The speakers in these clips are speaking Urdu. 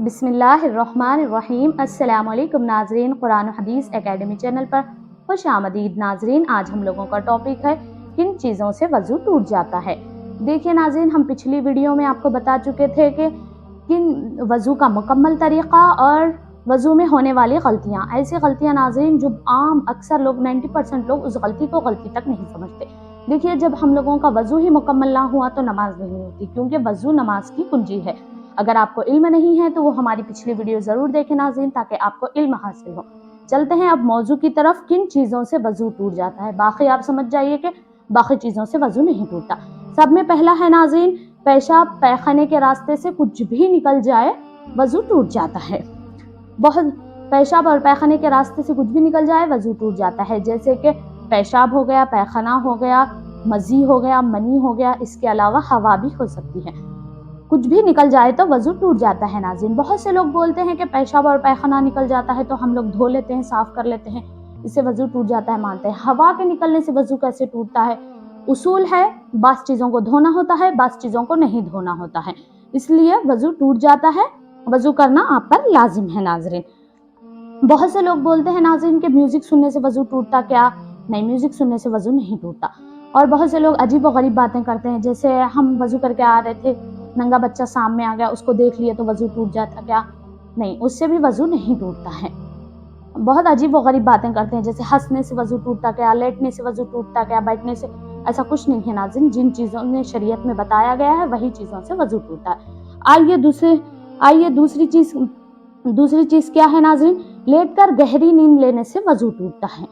بسم اللہ الرحمن الرحیم۔ السلام علیکم ناظرین، قرآن و حدیث اکیڈمی چینل پر خوش آمدید ناظرین۔ آج ہم لوگوں کا ٹاپک ہے کن چیزوں سے وضو ٹوٹ جاتا ہے۔ دیکھیے ناظرین، ہم پچھلی ویڈیو میں آپ کو بتا چکے تھے کہ وضو کا مکمل طریقہ اور وضو میں ہونے والی غلطیاں۔ ایسی غلطیاں ناظرین جو عام اکثر لوگ 90% لوگ اس غلطی کو غلطی تک نہیں سمجھتے۔ دیکھیے، جب ہم لوگوں کا وضو ہی مکمل نہ ہوا تو نماز نہیں ہوتی، کیونکہ وضو نماز کی کنجی ہے۔ اگر آپ کو علم نہیں ہے تو وہ ہماری پچھلی ویڈیو ضرور دیکھیں ناظرین، تاکہ آپ کو علم حاصل ہو۔ چلتے ہیں اب موضوع کی طرف، کن چیزوں سے وضو ٹوٹ جاتا ہے۔ باقی آپ سمجھ جائیے کہ باقی چیزوں سے وضو نہیں ٹوٹتا۔ سب میں پہلا ہے ناظرین، پیشاب پیخانے کے راستے سے کچھ بھی نکل جائے وضو ٹوٹ جاتا ہے۔ پیشاب اور پیخانے کے راستے سے کچھ بھی نکل جائے وضو ٹوٹ جاتا ہے، جیسے کہ پیشاب ہو گیا، پیخانہ ہو گیا، مزی ہو گیا، منی ہو گیا، اس کے علاوہ ہوا بھی ہو سکتی ہے۔ کچھ بھی نکل جائے تو وضو ٹوٹ جاتا ہے ناظرین۔ بہت سے لوگ بولتے ہیں کہ پیشاب اور پیخانہ نکل جاتا ہے تو ہم لوگ دھو لیتے ہیں، صاف کر لیتے ہیں، اس سے وضو ٹوٹ جاتا ہے، مانتے ہیں۔ ہوا کے نکلنے سے وضو کیسے ٹوٹتا ہے؟ اصول ہے، بعض چیزوں کو دھونا ہوتا ہے، بعض چیزوں کو نہیں دھونا ہوتا ہے، اس لیے وضو ٹوٹ جاتا ہے۔ وضو کرنا آپ پر لازم ہے ناظرین۔ بہت سے لوگ بولتے ہیں ناظرین کہ میوزک سننے سے وضو ٹوٹتا کیا؟ نہیں، میوزک سننے سے وضو نہیں ٹوٹتا۔ اور بہت سے لوگ عجیب و غریب باتیں کرتے ہیں، جیسے ہم وضو کر کے آ رہے تھے، ننگا بچہ سامنے آ گیا، اس کو دیکھ لیے تو وضو ٹوٹ جاتا کیا؟ نہیں، اس سے بھی وضو نہیں ٹوٹتا ہے۔ بہت عجیب و غریب باتیں کرتے ہیں، جیسے ہنسنے سے وضو ٹوٹتا کیا، لیٹنے سے وضو ٹوٹتا کیا، بیٹھنے سے۔ ایسا کچھ نہیں ہے ناظرین، جن چیزوں نے شریعت میں بتایا گیا ہے وہی چیزوں سے وضو ٹوٹتا ہے۔ آئیے دوسری چیز کیا ہے ناظرین؟ لیٹ کر گہری نیند لینے سے وضو ٹوٹتا ہے۔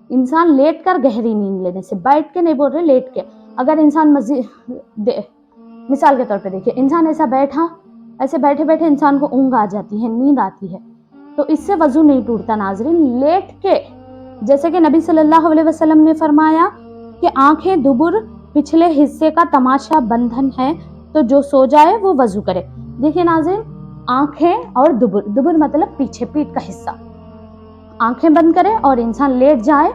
انسان لیٹ کر گہری نیند لینے سے، بیٹھ کے نہیں بول رہے، لیٹ کے۔ اگر انسان مثال کے طور پہ دیکھیے، انسان ایسے بیٹھے بیٹھے انسان کو اونگ آ جاتی ہے، نیند آتی ہے، تو اس سے وضو نہیں ٹوٹتا ناظرین۔ لیٹ کے، جیسے کہ نبی صلی اللہ علیہ وسلم نے فرمایا کہ آنکھیں دبر پچھلے حصے کا تماشا بندھن ہے، تو جو سو جائے وہ وضو کرے۔ دیکھیے ناظرین، آنکھیں اور دبر مطلب پیچھے، پیٹ کا حصہ، آنکھیں بند کرے اور انسان لیٹ جائے،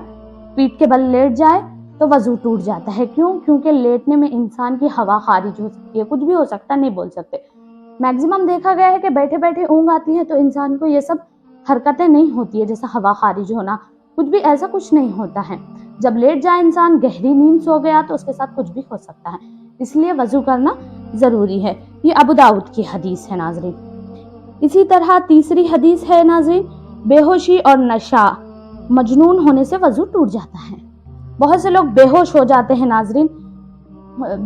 پیٹ کے بل لیٹ جائے تو وضو ٹوٹ جاتا ہے۔ کیوں؟ کیونکہ لیٹنے میں انسان کی ہوا خارج ہو سکتی ہے، کچھ بھی ہو سکتا ہے، نہیں بول سکتے۔ میکسیمم دیکھا گیا ہے کہ بیٹھے بیٹھے اونگ آتی ہے تو انسان کو یہ سب حرکتیں نہیں ہوتی ہے، جیسا ہوا خارج ہونا، کچھ بھی ایسا کچھ نہیں ہوتا ہے۔ جب لیٹ جائے انسان، گہری نیند سو گیا تو اس کے ساتھ کچھ بھی ہو سکتا ہے، اس لیے وضو کرنا ضروری ہے۔ یہ ابو داؤد کی حدیث ہے ناظرین۔ اسی طرح تیسری حدیث ہے ناظرین، بے ہوشی اور نشہ، مجنون ہونے سے وضو ٹوٹ جاتا ہے۔ بہت سے لوگ بے ہوش ہو جاتے ہیں ناظرین،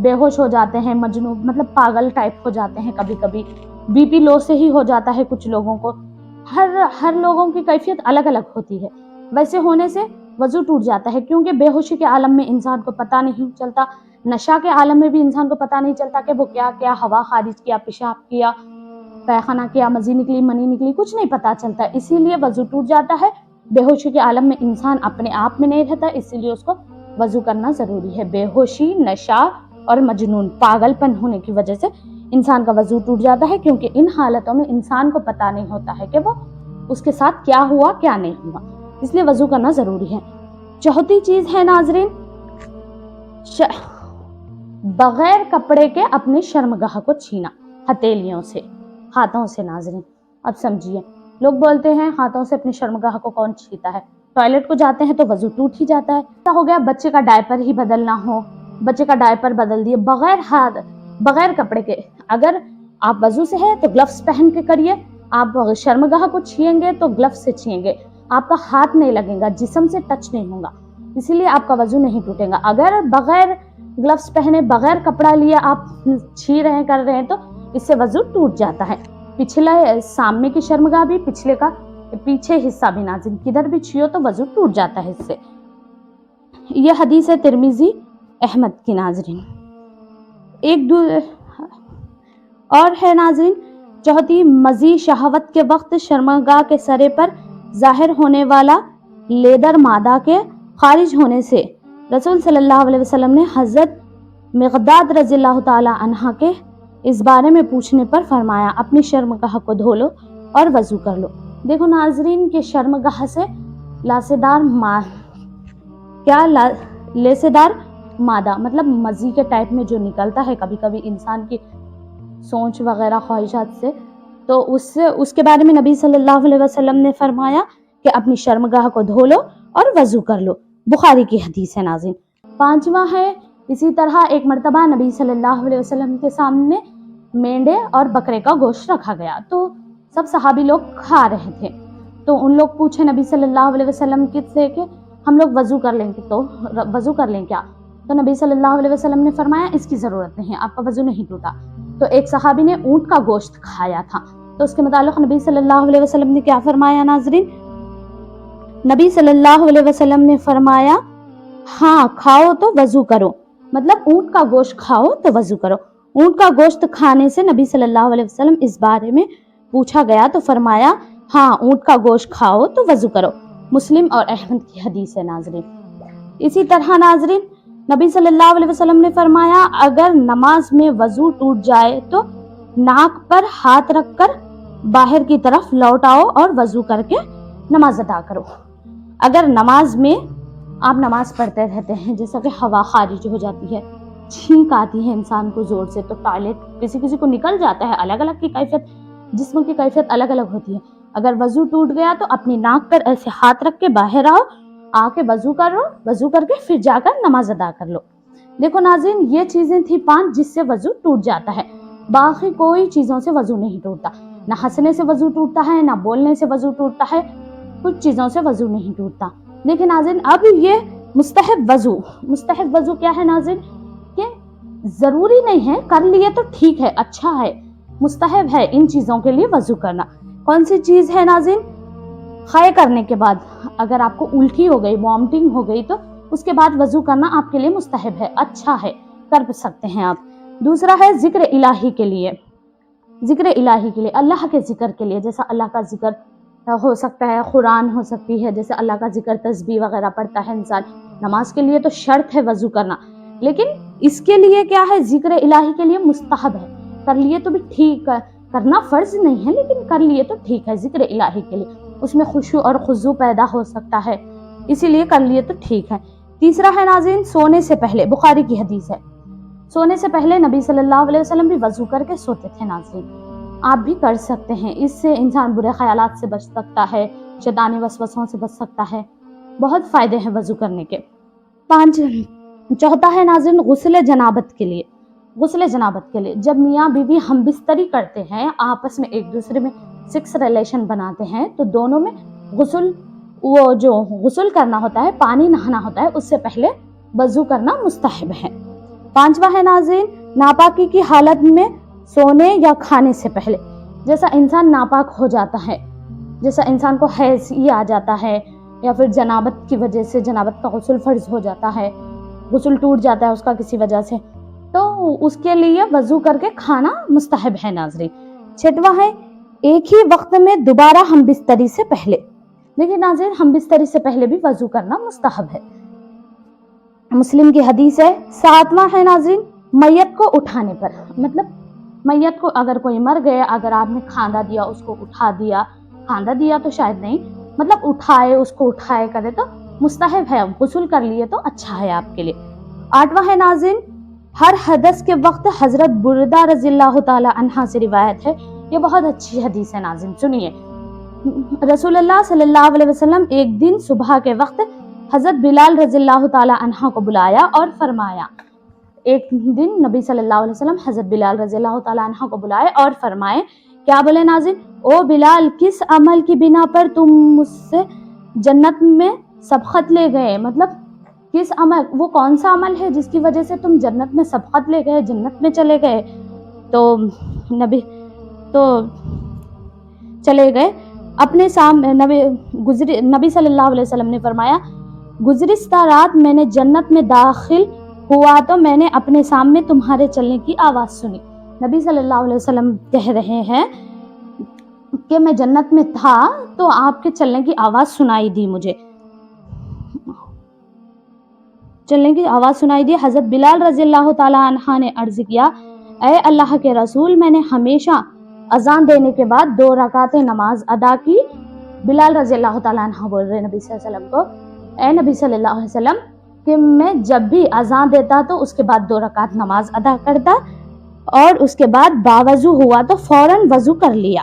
بے ہوش ہو جاتے ہیں، مجنون مطلب پاگل ٹائپ ہو جاتے ہیں، کبھی کبھی بی پی لو سے ہی ہو جاتا ہے کچھ لوگوں کو۔ ہر لوگوں کی کیفیت الگ الگ ہوتی ہے، ویسے ہونے سے وضو ٹوٹ جاتا ہے، کیونکہ بے ہوشی کے عالم میں انسان کو پتہ نہیں چلتا، نشہ کے عالم میں بھی انسان کو پتہ نہیں چلتا کہ وہ کیا ہوا خارج کیا، پیشاب کیا، پیخانہ کیا، مزی نکلی، منی نکلی، کچھ نہیں پتہ چلتا، اسی لیے وضو ٹوٹ جاتا ہے۔ بے ہوشی کے عالم میں انسان اپنے آپ میں نہیں رہتا، اسی لیے اس کو وضو کرنا ضروری ہے۔ بے ہوشی، نشہ اور مجنون، پاگل پن ہونے کی وجہ سے انسان کا وضو ٹوٹ جاتا ہے، کیونکہ ان حالتوں میں انسان کو پتہ نہیں ہوتا ہے کہ وہ اس کے ساتھ کیا ہوا کیا نہیں ہوا، اس لیے وضو کرنا ضروری ہے۔ چوتھی چیز ہے ناظرین، بغیر کپڑے کے اپنے شرمگاہ کو چھینا، ہتھیلیوں سے، ہاتھوں سے ناظرین۔ اب سمجھیے، لوگ بولتے ہیں ہاتھوں سے اپنی شرمگاہ کو کون چھیتا ہے؟ ٹوائلٹ کو جاتے ہیں تو وضو ٹوٹ ہی جاتا ہے۔ ایسا ہو گیا بچے کا ڈائپر ہی بدلنا ہو، بچے کا ڈائپر بدل دیے بغیر کپڑے کے۔ اگر آپ وضو سے ہے تو گلفز پہن کے کریے، آپ شرمگاہ کو چھیئیں گے تو گلفز سے چھیئیں گے، آپ کا ہاتھ نہیں لگے گا، جسم سے ٹچ نہیں ہوگا، اسی لیے آپ کا وضو نہیں ٹوٹے گا۔ اگر بغیر گلفز پہنے، بغیر کپڑا لیے آپ چھی رہے کر رہے ہیں تو اس سے وضو ٹوٹ جاتا ہے۔ پچھلے سامنے کی شرمگاہ بھی، پیچھے حصہ بھی ناظرین، کدھر بھی چھیو تو وضو ٹوٹ جاتا ہے اس سے۔ یہ حدیث ہے ترمذی احمد کی ناظرین۔ اور ہے ناظرین چوتھی، مزی شہوت کے وقت شرمگاہ کے سرے پر ظاہر ہونے والا لیدر مادہ کے خارج ہونے سے، رسول صلی اللہ علیہ وسلم نے حضرت مقداد رضی اللہ تعالی عنہ کے اس بارے میں پوچھنے پر فرمایا، اپنی شرمگاہ کو دھو لو اور وضو کر لو۔ دیکھو ناظرین کہ شرمگاہ سے لیسیدار مادہ مطلب مزی کے ٹائپ میں جو نکلتا ہے کبھی کبھی انسان کی سوچ وغیرہ خواہشات سے، تو اس کے بارے میں نبی صلی اللہ علیہ وسلم نے فرمایا کہ اپنی شرمگاہ کو دھو لو اور وضو کر لو، بخاری کی حدیث ہے ناظرین۔ پانچواں ہے، اسی طرح ایک مرتبہ نبی صلی اللہ علیہ وسلم کے سامنے مینڈے اور بکرے کا گوشت رکھا گیا، تو سب صحابی لوگ کھا رہے تھے، تو ان لوگ پوچھے نبی صلی اللہ علیہ وسلم سے کہ ہم لوگ وضو کر لیں گے، تو وضو کر لیں کیا؟ تو نبی صلی اللہ علیہ وسلم نے فرمایا اس کی ضرورت نہیں، آپ کا وضو نہیں ٹوٹا۔ تو ایک صحابی نے اونٹ کا گوشت کھایا تھا، تو اس کے متعلق نبی صلی اللہ علیہ وسلم نے کیا فرمایا ناظرین؟ نبی صلی اللہ علیہ وسلم نے فرمایا ہاں کھاؤ تو وضو کرو، مطلب اونٹ کا گوشت کھاؤ تو وضو کرو۔ اونٹ کا گوشت کھانے سے نبی صلی اللہ علیہ وسلم اس بارے میں پوچھا گیا تو فرمایا ہاں اونٹ کا گوشت کھاؤ تو وضو کرو، مسلم اور احمد کی حدیث ہے ناظرین۔ اسی طرح ناظرین نبی صلی اللہ علیہ وسلم نے فرمایا اگر نماز میں وضو ٹوٹ جائے تو ناک پر ہاتھ رکھ کر باہر کی طرف لوٹاؤ اور وضو کر کے نماز ادا کرو۔ اگر نماز میں آپ نماز پڑھتے رہتے ہیں، جیسا کہ ہوا خارج ہو جاتی ہے، چھینک آتی ہے انسان کو زور سے، تو ٹوائلٹ کسی کو نکل جاتا ہے، الگ الگ کی کیفیت، جسم کی کیفیت الگ الگ ہوتی ہے۔ اگر وضو ٹوٹ گیا تو اپنی ناک پر ایسے ہاتھ رکھ کے باہر آ کے وضو کرو، وضو کر کے پھر جا کر نماز ادا کر لو۔ دیکھو ناظرین یہ چیزیں تھی 5 جس سے وضو ٹوٹ جاتا ہے، باقی کوئی چیزوں سے وضو نہیں ٹوٹتا، نہ ہنسنے سے وضو ٹوٹتا ہے، نہ بولنے سے وضو ٹوٹتا ہے، کچھ چیزوں سے وضو نہیں ٹوٹتا۔ لیکن ناظرین اب یہ مستحب وضو کیا ہے ناظرین؟ کہ ضروری نہیں ہے، کر لیے تو ٹھیک ہے، اچھا ہے، مستحب ہے ان چیزوں کے لیے وضو کرنا۔ کون سی چیز ہے ناظرین؟ خائے کرنے کے بعد اگر آپ کو الٹی ہو گئی، وامٹنگ ہو گئی، تو اس کے بعد وضو کرنا آپ کے لیے مستحب ہے، اچھا ہے، کر سکتے ہیں آپ۔ دوسرا ہے ذکر الہی کے لیے، اللہ کے ذکر کے لیے، جیسا اللہ کا ذکر ہو سکتا ہے، قرآن ہو سکتی ہے، جیسے اللہ کا ذکر تسبیح وغیرہ پڑھتا ہے انسان، نماز کے لیے تو شرط ہے وضو کرنا، لیکن اس کے لیے کیا ہے؟ ذکر الہی کے لیے مستحب ہے، کر لیے تو بھی ٹھیک ہے، کرنا فرض نہیں ہے لیکن کر لیے تو ٹھیک ہے ذکر الہی کے لیے، اس میں خشوع اور خضوع پیدا ہو سکتا ہے، اسی لیے کر لیے تو ٹھیک ہے۔ تیسرا ہے ناظرین سونے سے پہلے، بخاری کی حدیث ہے، سونے سے پہلے نبی صلی اللہ علیہ وسلم بھی وضو کر کے سوتے تھے ناظرین، آپ بھی کر سکتے ہیں، اس سے انسان برے خیالات سے بچ سکتا ہے، شیطانی وسوسوں سے بچ سکتا ہے، بہت فائدے ہیں وضو کرنے کے۔ چوتھا ہے ناظرین غسل جنابت کے لیے، جب میاں بیوی ہم بستری کرتے ہیں، آپس میں ایک دوسرے میں سیکس ریلیشن بناتے ہیں، تو دونوں میں غسل کرنا ہوتا ہے، پانی نہانا ہوتا ہے، اس سے پہلے وضو کرنا مستحب ہے۔ پانچواں ہے ناظرین ناپاکی کی حالت میں سونے یا کھانے سے پہلے، جیسا انسان ناپاک ہو جاتا ہے، جیسا انسان کو حیض آ جاتا ہے، یا پھر جنابت کی وجہ سے جنابت کا غسل فرض ہو جاتا ہے، غسل ٹوٹ جاتا ہے اس کا کسی وجہ سے، تو اس کے لیے وضو کر کے کھانا مستحب ہے ناظرین۔ چھٹواں ہے ایک ہی وقت میں دوبارہ ہم بستری سے پہلے، لیکن ناظرین ہم بستری سے پہلے بھی وضو کرنا مستحب ہے، مسلم کی حدیث ہے۔ ساتواں ہے ناظرین میت کو اٹھانے پر، مطلب میت کو اگر کوئی مر گیا، اگر آپ نے کھاندہ دیا، اس کو اٹھا دیا، کھاندہ دیا تو شاید نہیں، مطلب اس کو اٹھائے کرے تو مستحب ہے، غسل کر لیے تو اچھا ہے آپ کے لیے۔ آٹھواں ہے ناظرین ہر حدث کے وقت، حضرت بردہ رضی اللہ تعالی عنہ سے روایت ہے، یہ بہت اچھی حدیث ہے ناظرین، سنیے۔ رسول اللہ صلی اللہ علیہ وسلم ایک دن صبح کے وقت حضرت بلال رضی اللہ تعالی عنہ کو بلایا اور فرمایا، ایک دن نبی صلی اللہ علیہ وسلم حضرت بلال رضی اللہ تعالی عنہ کو بلائے اور فرمائے، کیا بولے ناظرین؟ او بلال کس عمل کی بنا پر تم مجھ سے جنت میں سبقت لے گئے، مطلب کس عمل، وہ کون سا عمل ہے جس کی وجہ سے تم جنت میں سبقت لے گئے، جنت میں چلے گئے؟ تو چلے گئے اپنے سامنے، نبی صلی اللہ علیہ وسلم نے فرمایا گزشتہ رات میں نے جنت میں داخل ہوا تو میں نے اپنے سامنے تمہارے چلنے کی آواز سنی۔ نبی صلی اللہ علیہ وسلم کہہ رہے ہیں کہ میں جنت میں تھا تو آپ کے چلنے کی آواز سنائی دی، مجھے چلنے کی آواز سنائی دی۔ حضرت بلال رضی اللہ تعالی عنہ نے عرض کیا، اے اللہ کے رسول، میں نے ہمیشہ اذان دینے کے بعد 2 رکعتیں نماز ادا کی۔ بلال رضی اللہ تعالی عنہ بول رہے نبی صلی اللہ علیہ وسلم کو، اے نبی صلی اللہ علیہ وسلم، کہ میں جب بھی اذان دیتا تو اس کے بعد 2 رکعت نماز ادا کرتا، اور اس کے بعد باوضو ہوا تو فوراً وضو کر لیا،